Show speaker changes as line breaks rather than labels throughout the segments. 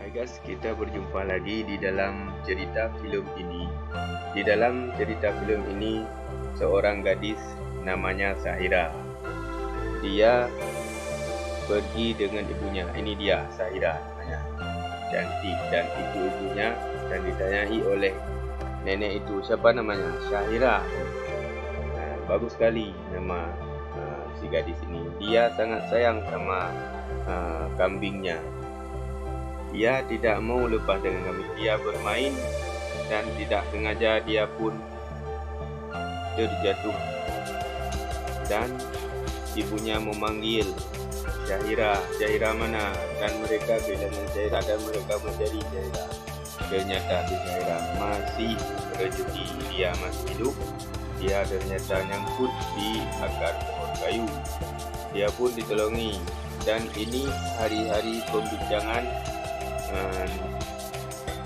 Hai guys, kita berjumpa lagi di dalam cerita filem ini. Di dalam cerita filem ini, seorang gadis namanya Syahira. Dia pergi dengan ibunya. Ini dia, Syahira namanya. Cantik dan itu ibunya, dan ditanyai oleh nenek itu, siapa namanya? Syahira. Bagus sekali nama si gadis ini. Dia sangat sayang sama kambingnya. Dia tidak mau lepas dengan kambing. Dia bermain dan tidak sengaja dia pun terjatuh. Dan ibunya memanggil Syahira, Syahira mana? Dan mereka bilang Syahira dan mereka mencari Syahira. Ternyata Syahira masih rezeki, dia masih hidup. Dia ternyata nyangkut di akar pohon kayu. Dia pun ditolongi. Dan ini hari-hari pembincangan.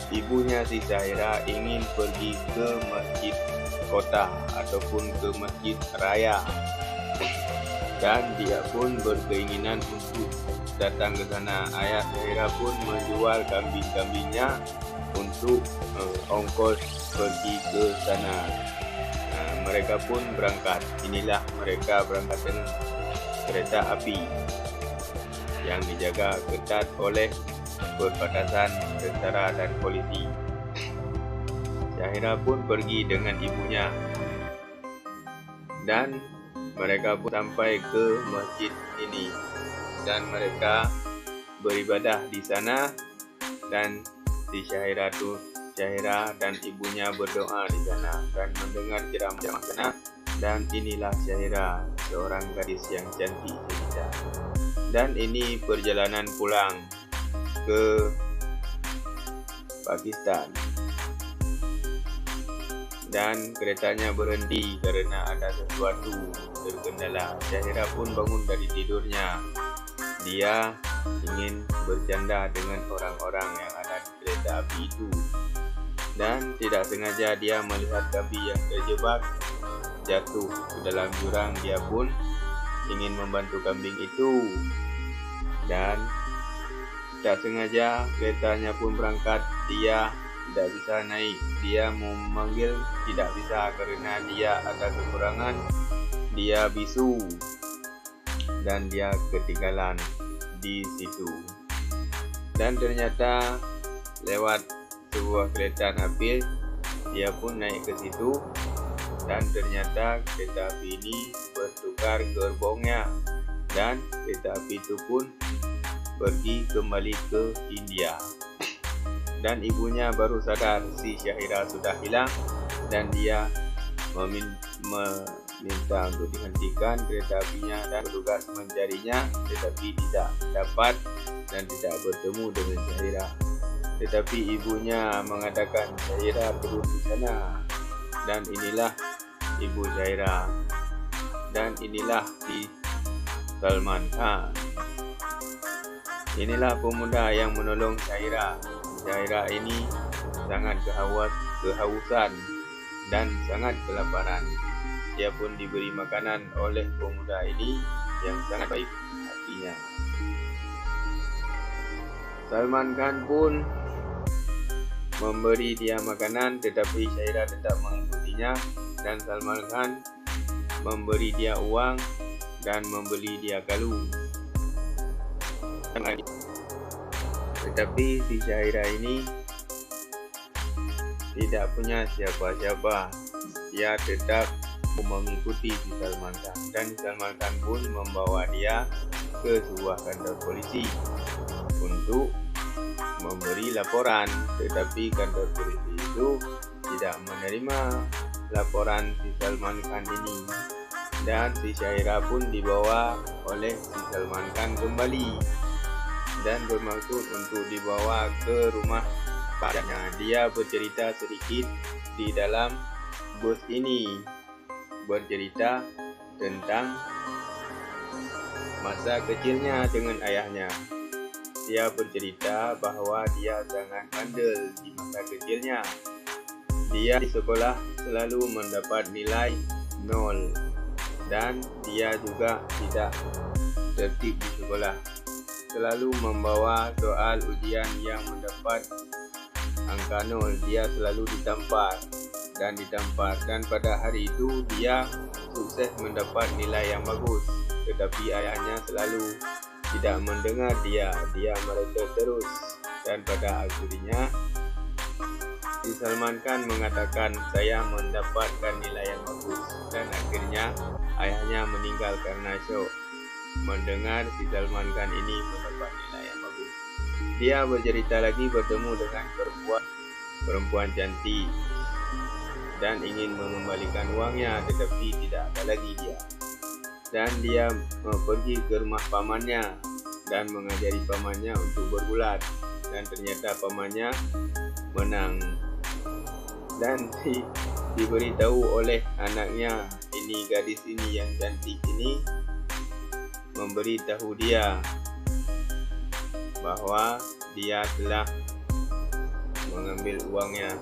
Ibunya si Syahira ingin pergi ke masjid kota ataupun ke masjid raya, dan dia pun berkeinginan untuk datang ke sana. Ayah Syahira pun menjual kambing-kambingnya untuk ongkos pergi ke sana. Mereka pun berangkat. Inilah mereka berangkat dengan kereta api yang dijaga ketat oleh perbatasan tentara dan polisi. Syahira pun pergi dengan ibunya dan mereka pun sampai ke masjid ini dan mereka beribadah di sana. Dan si Syahira dan ibunya berdoa di sana dan mendengar ceramah sana. Dan inilah Syahira, seorang gadis yang cantik cerita. Dan ini perjalanan pulang ke Pakistan, dan keretanya berhenti karena ada sesuatu terkendala. Syahira pun bangun dari tidurnya. Dia ingin bercanda dengan orang-orang yang ada di kereta api itu, dan tidak sengaja dia melihat kambing yang terjebak jatuh ke dalam jurang. Dia pun ingin membantu kambing itu, dan tak sengaja keretanya pun berangkat. Dia tidak bisa naik. Dia memanggil, tidak bisa karena dia ada kekurangan. Dia bisu dan dia ketinggalan di situ. Dan ternyata lewat sebuah kereta api, dia pun naik ke situ. Dan ternyata kereta api ini bertukar gerbongnya, dan kereta api itu pun pergi kembali ke India. Dan ibunya baru sadar si Syahira sudah hilang, dan dia meminta untuk dihentikan kereta apinya dan bertugas mencarinya, tetapi tidak dapat dan tidak bertemu dengan Syahira. Tetapi ibunya mengatakan Syahira turun di sana, dan inilah ibu Syahira, dan inilah si Salman Khan. Inilah pemuda yang menolong Syahira. Syahira ini sangat kehausan dan sangat kelaparan. Dia pun diberi makanan oleh pemuda ini yang sangat baik hatinya. Salman Khan pun memberi dia makanan, tetapi Syahira tetap mengikutinya. Dan Salman Khan memberi dia uang dan membeli dia kalung. Tetapi si Syahira ini tidak punya siapa-siapa. Dia tetap mengikuti si Salman Khan, dan Salman Khan pun membawa dia ke sebuah kantor polisi untuk memberi laporan. Tetapi kantor polisi itu tidak menerima laporan si Salman Khan ini, dan si Syahira pun dibawa oleh si Salman Khan kembali dan bermaksud untuk dibawa ke rumah pacarnya. Dia bercerita sedikit di dalam bus ini, bercerita tentang masa kecilnya dengan ayahnya. Dia bercerita bahwa dia sangat bandel di masa kecilnya. Dia di sekolah selalu mendapat nilai 0, dan dia juga tidak tertib di sekolah. selalu membawa soal ujian yang mendapat angka 0. Dia selalu ditampar, dan pada hari itu dia sukses mendapat nilai yang bagus. Tetapi ayahnya selalu tidak mendengar dia mereka terus, dan pada akhirnya si Salman Khan mengatakan, saya mendapatkan nilai yang bagus, dan akhirnya ayahnya meninggal karena syok mendengar si Salman Khan ini mendapat nilai yang bagus. Dia bercerita lagi bertemu dengan perempuan cantik dan ingin mengembalikan uangnya, tetapi tidak ada lagi dia. Dan dia pergi ke rumah pamannya dan mengajari pamannya untuk bergulat, dan ternyata pamannya menang. Dan diberitahu oleh anaknya ini, gadis ini yang cantik ini memberitahu dia bahwa dia telah mengambil uangnya,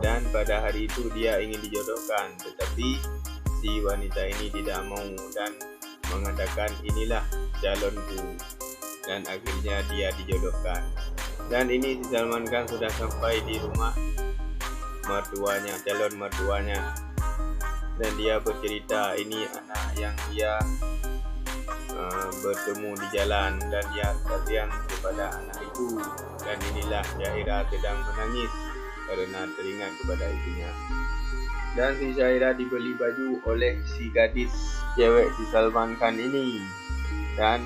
dan pada hari itu dia ingin dijodohkan, tetapi si wanita ini tidak mau dan mengatakan, inilah calonku, dan akhirnya dia dijodohkan. Dan ini si Salman Khan sudah sampai di rumah mertuanya, calon mertuanya, dan dia bercerita ini anak yang dia bertemu di jalan, dan dia kasihan kepada anak itu, dan inilah Syahira sedang menangis karena teringat kepada ibunya. Dan si Syahira dibeli baju oleh si gadis cewek si Salman Khan ini, dan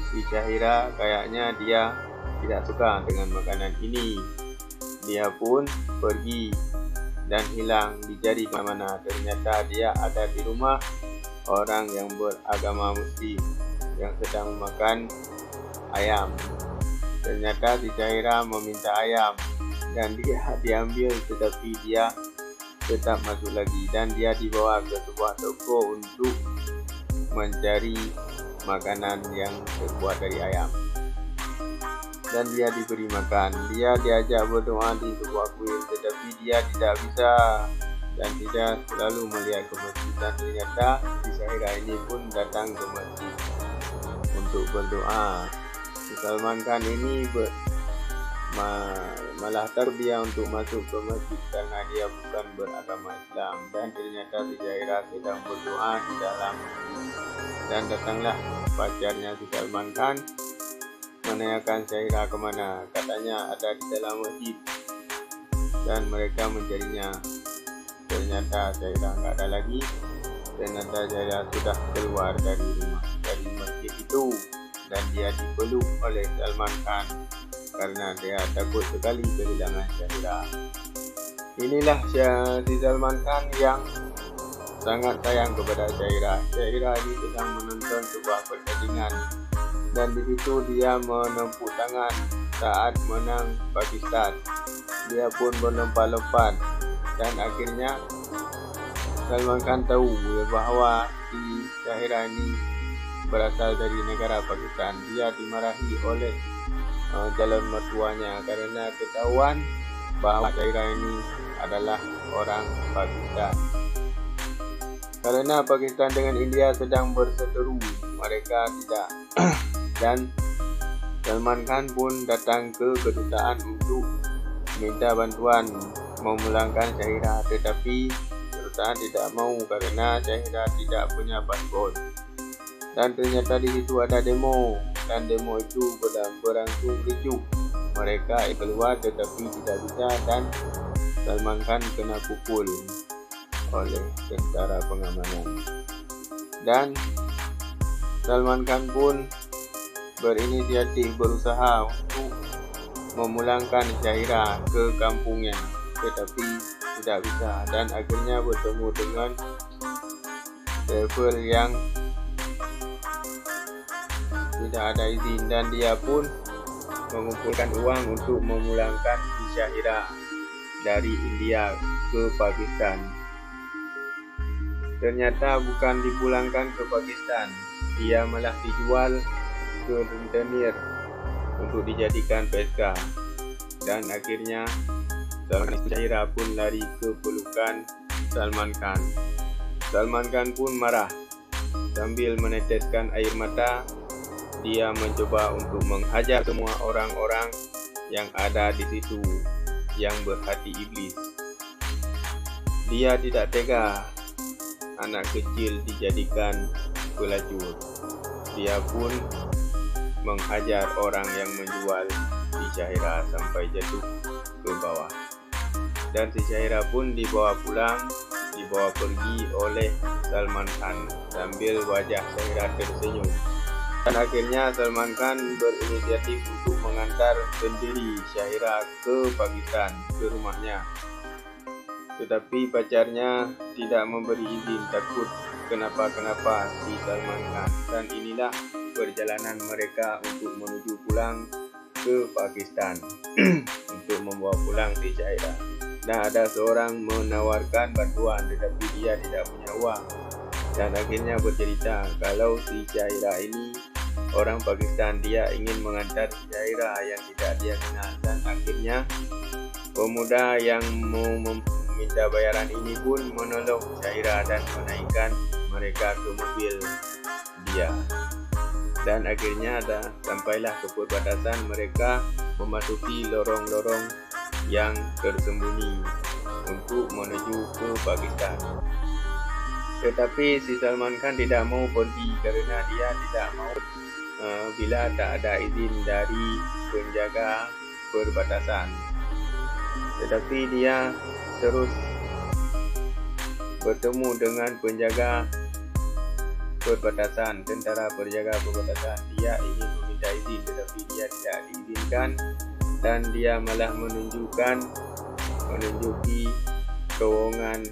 si Syahira kayaknya dia tidak suka dengan makanan ini. Dia pun pergi dan hilang, dicari kemana. Ternyata dia ada di rumah orang yang beragama Muslim yang sedang makan ayam. Ternyata si Syahira meminta ayam dan dia diambil, tetapi dia tetap masuk lagi, dan dia dibawa ke sebuah toko untuk mencari makanan yang terbuat dari ayam, dan dia diberi makan. Dia diajak berdoa di sebuah kuil, tetapi dia tidak bisa, dan dia selalu melihat ke masjid. Dan ternyata si Syahira ini pun datang ke masjid untuk berdoa. Si Salman Khan ini malah terbiar untuk masuk ke masjid karena dia bukan beragama Islam. Dan ternyata si Syahira sedang berdoa di dalam, dan datanglah pacarnya si Salman Khan menanyakan Syahira kemana. Katanya ada di dalam masjid, dan mereka mencarinya. Ternyata Syahira nggak ada lagi. Ternyata Syahira sudah keluar dari masjid itu, dan dia dipeluk oleh Salman Khan karena dia takut sekali kehilangan Syahira. Inilah si Salman Khan yang sangat sayang kepada Syahira. Syahira ini sedang menonton sebuah pertandingan, dan di situ dia menepuk tangan saat menang Pakistan. Dia pun berlompat-lompat, dan akhirnya Salman Khan tahu bahwa si Syahira ini berasal dari negara Pakistan. Dia dimarahi oleh calon mertuanya karena ketahuan bahwa Syahira ini adalah orang Pakistan. Karena Pakistan dengan India sedang berseteru, mereka tidak dan Salman Khan pun datang ke kedutaan untuk minta bantuan memulangkan Syahira, tetapi kedutaan tidak mau karena Syahira tidak punya paspor. Dan ternyata di situ ada demo, dan demo itu berlangsung ricuh. Mereka keluar tetapi tidak bisa, dan Salman Khan kena pukul oleh tentara pengamanan. Dan Salman Khan pun berinisiatif berusaha untuk memulangkan Syahira ke kampungnya, tetapi tidak bisa, dan akhirnya bertemu dengan travel yang tidak ada izin, dan dia pun mengumpulkan uang untuk memulangkan si Syahira dari India ke Pakistan. Ternyata bukan dipulangkan ke Pakistan, dia malah dijual ke rentenir untuk dijadikan PSK. Dan akhirnya Syahira pun lari ke pelukan Salman Khan. Salman Khan pun marah sambil meneteskan air mata dia mencoba untuk menghajar semua orang-orang yang ada di situ yang berhati iblis. Dia tidak tega anak kecil dijadikan pelacur. Dia pun menghajar orang yang menjual si Syahira sampai jatuh ke bawah. Dan si Syahira pun dibawa pulang, dibawa pergi oleh Salman Khan sambil wajah Syahira tersenyum. Dan akhirnya Salman Khan berinisiatif untuk mengantar sendiri Syahira ke Pakistan, ke rumahnya. Tetapi pacarnya tidak memberi izin, takut kenapa-kenapa si Salman Khan. Dan inilah perjalanan mereka untuk menuju pulang ke Pakistan untuk membawa pulang si Syahira. Nah, ada seorang menawarkan bantuan tetapi dia tidak punya uang. Dan akhirnya bercerita kalau si Syahira ini orang Pakistan, dia ingin mengantar si Syahira yang tidak dia kenal. Dan akhirnya pemuda yang mau meminta bayaran ini pun menolong Syahira dan menaikkan mereka ke mobil dia. Dan akhirnya sampailah ke perbatasan, mereka memasuki lorong-lorong yang tersembunyi untuk menuju ke Pakistan. Tetapi si Salman Khan tidak mau pergi karena dia tidak mau bila tak ada izin dari penjaga perbatasan. Tetapi dia terus bertemu dengan penjaga perbatasan, tentara penjaga perbatasan. Dia ingin meminta izin tetapi dia tidak diizinkan, dan dia malah menunjuki terowongan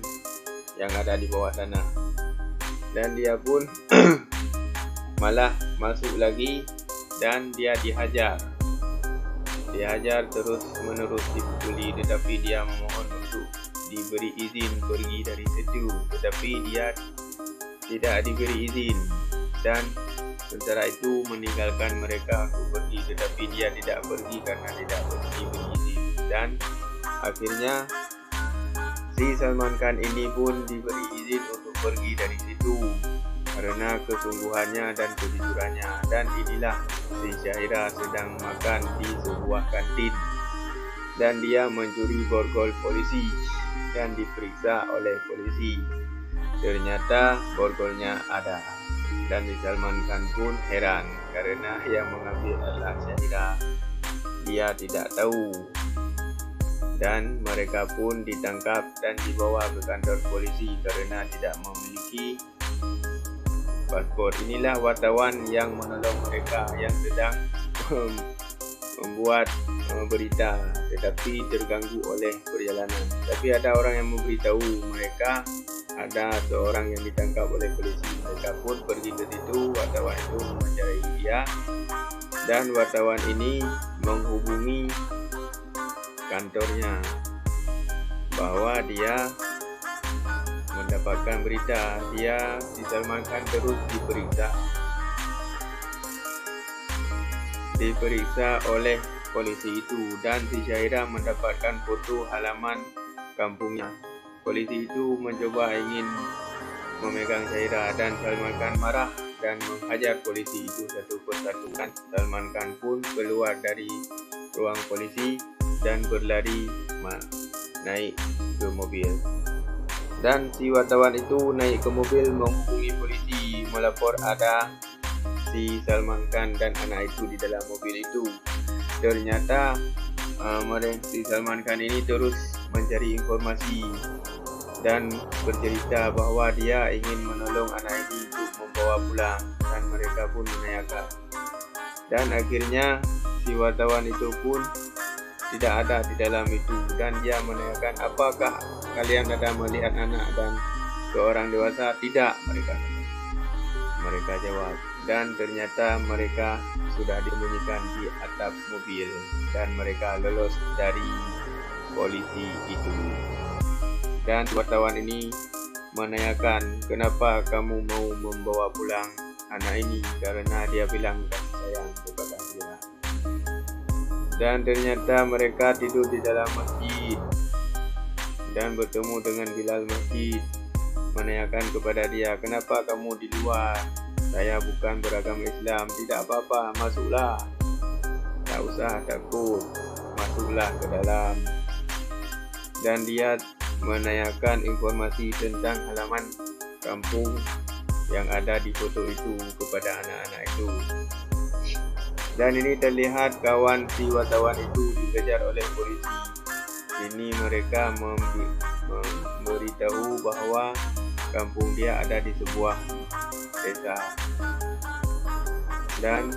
yang ada di bawah sana. Dan dia pun malah masuk lagi dan dia dihajar terus menerus dipukuli. Tetapi dia memohon untuk diberi izin pergi dari situ, tetapi dia tidak diberi izin, dan tentara itu meninggalkan mereka untuk pergi, tetapi dia tidak pergi karena tidak diberi izin. Dan akhirnya si Salman Khan ini pun diberi izin untuk pergi dari situ karena kesungguhannya dan kejujurannya. Dan inilah si Syahira sedang makan di sebuah kantin dan dia mencuri borgol polisi dan diperiksa oleh polisi. Ternyata borgolnya ada, dan si Salman Khan pun heran karena yang mengambil adalah Syahira. Dia tidak tahu, dan mereka pun ditangkap dan dibawa ke kantor polisi karena tidak memiliki paspor. Inilah wartawan yang menolong mereka yang sedang membuat berita tetapi terganggu oleh perjalanan. Tapi ada orang yang memberitahu mereka ada seorang yang ditangkap oleh polisi. Mereka pun pergi ke situ, wartawan itu mewawancarai dia, dan wartawan ini menghubungi kantornya bahwa dia mendapatkan berita si Salman Khan terus diperiksa oleh polisi itu, dan si Syahira mendapatkan foto halaman kampungnya. Polisi itu mencoba ingin memegang Syahira dan Salman Khan marah dan menghajar polisi itu satu persatu. Salman Khan pun keluar dari ruang polisi dan berlari naik ke mobil. Dan si wartawan itu naik ke mobil menghubungi polisi, melapor ada si Salman Khan dan anak itu di dalam mobil itu. Ternyata si Salman Khan ini terus mencari informasi dan bercerita bahwa dia ingin menolong anak ini untuk membawa pulang, dan mereka pun menanyakan. Dan akhirnya si wartawan itu pun tidak ada di dalam itu, dan dia menanyakan, apakah kalian ada melihat anak dan seorang dewasa? Tidak, mereka jawab. Dan ternyata mereka sudah disembunyikan di atap mobil dan mereka lolos dari polisi itu. Dan wartawan ini menanyakan, kenapa kamu mau membawa pulang anak ini? Karena dia bilang kasih sayang kepada dia. Dan ternyata mereka tidur di dalam masjid dan bertemu dengan Bilal masjid, menanyakan kepada dia, kenapa kamu di luar? saya bukan beragama Islam. Tidak apa-apa, masuklah. Tak usah takut, masuklah ke dalam. Dan dia menanyakan informasi tentang halaman kampung yang ada di foto itu kepada anak-anak itu. Dan ini terlihat kawan si wartawan itu dikejar oleh polisi. Ini mereka memberitahu bahwa kampung dia ada di sebuah desa. Dan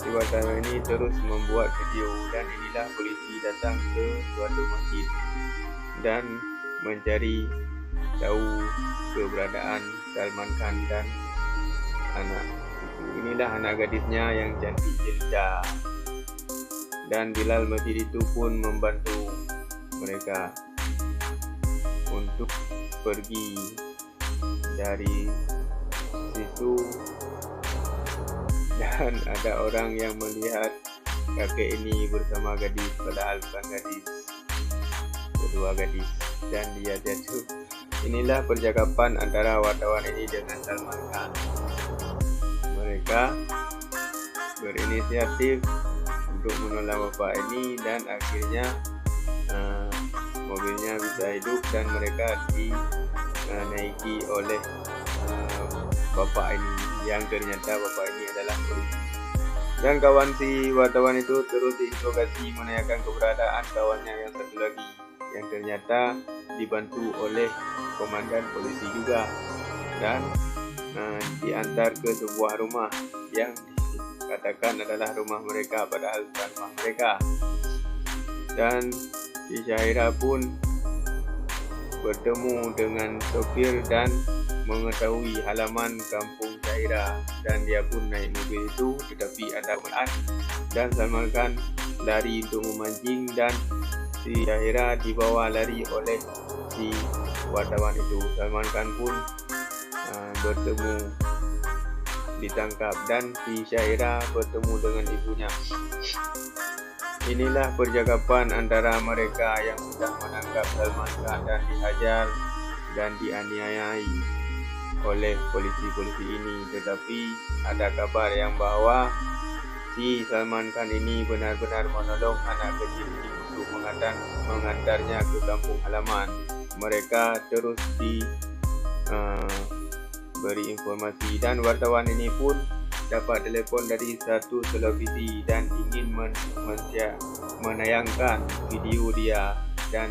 si wartawan ini terus membuat video, dan inilah polisi datang ke suatu masjid dan mencari tahu keberadaan Salman Khan dan anak. Inilah anak gadisnya yang cantik jelita. Dan Bilal masjid itu pun membantu mereka untuk pergi dari situ. Dan ada orang yang melihat kakek ini bersama gadis, padahal bukan gadis, kedua gadis, dan dia jatuh. Inilah percakapan antara wartawan ini dengan Salman Khan. Mereka berinisiatif untuk menolong bapak ini, dan akhirnya mobilnya bisa hidup dan mereka dinaiki oleh bapak ini, yang ternyata bapak ini adalah polisi. Dan kawan si wartawan itu terus diinterogasi menanyakan keberadaan kawannya yang satu lagi, yang ternyata dibantu oleh komandan polisi juga, dan diantar ke sebuah rumah yang dikatakan adalah rumah mereka, padahal bukan rumah mereka. Dan si Syahira pun bertemu dengan sopir dan mengetahui halaman kampung Syahira, dan dia pun naik mobil itu, tetapi ada pelan dan Salman Khan lari untuk memancing, dan si Syahira dibawa lari oleh si wartawan itu. Salman Khan pun bertemu, ditangkap, dan si Syahira bertemu dengan ibunya. Inilah percakapan antara mereka yang sudah menangkap Salman Khan dan dihajar dan dianiayai oleh polisi-polisi ini. Tetapi ada kabar yang bahwa si Salman Khan ini benar-benar menolong anak kecil ini untuk mengantarnya ke kampung halaman. Mereka terus beri informasi, dan wartawan ini pun dapat telepon dari satu televisi dan ingin menayangkan video dia. Dan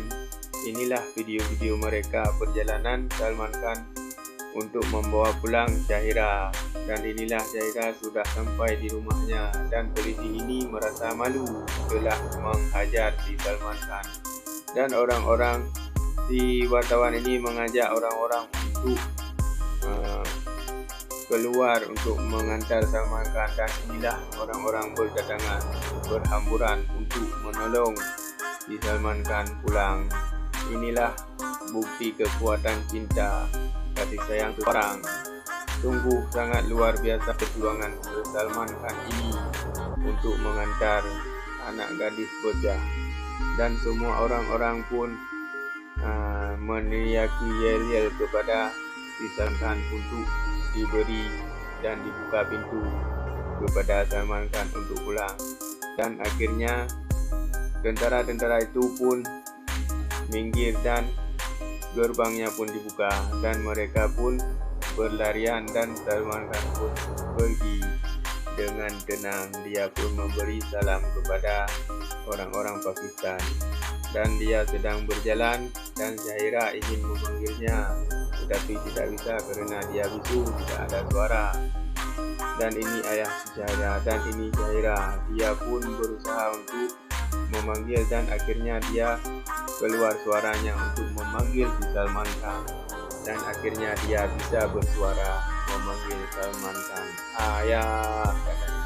inilah video-video mereka perjalanan Salman Khan untuk membawa pulang Syahira. Dan inilah Syahira sudah sampai di rumahnya, dan polisi ini merasa malu telah menghajar si Salman Khan. Dan si wartawan ini mengajak orang-orang untuk keluar untuk mengantar Salman Khan, dan inilah orang-orang berdatangan berhamburan untuk menolong si Salman Khan pulang. Inilah bukti kekuatan cinta, kasih sayang seorang. Sungguh sangat luar biasa perjuangan Salman Khan ini untuk mengantar anak gadis bocah, dan semua orang-orang pun meneriaki yel-yel kepada si Salman Khan untuk diberi dan dibuka pintu kepada Salman Khan untuk pulang. Dan akhirnya tentara-tentara itu pun minggir dan gerbangnya pun dibuka, dan mereka pun berlarian, dan Salman Khan pun pergi dengan tenang. Dia pun memberi salam kepada orang-orang Pakistan, dan dia sedang berjalan, dan Syahira ingin memanggilnya, tetapi tidak bisa karena dia bisu, tidak ada suara. Dan ini ayah Syahira, dan ini Syahira. Dia pun berusaha untuk memanggil, dan akhirnya dia keluar suaranya untuk memanggil si Salman Khan, dan akhirnya dia bisa bersuara memanggil Salman Khan, ayah, katanya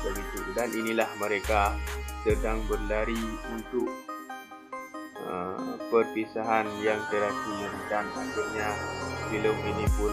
begitu. Dan inilah mereka sedang berlari untuk perpisahan yang terakhir, dan akhirnya film ini pun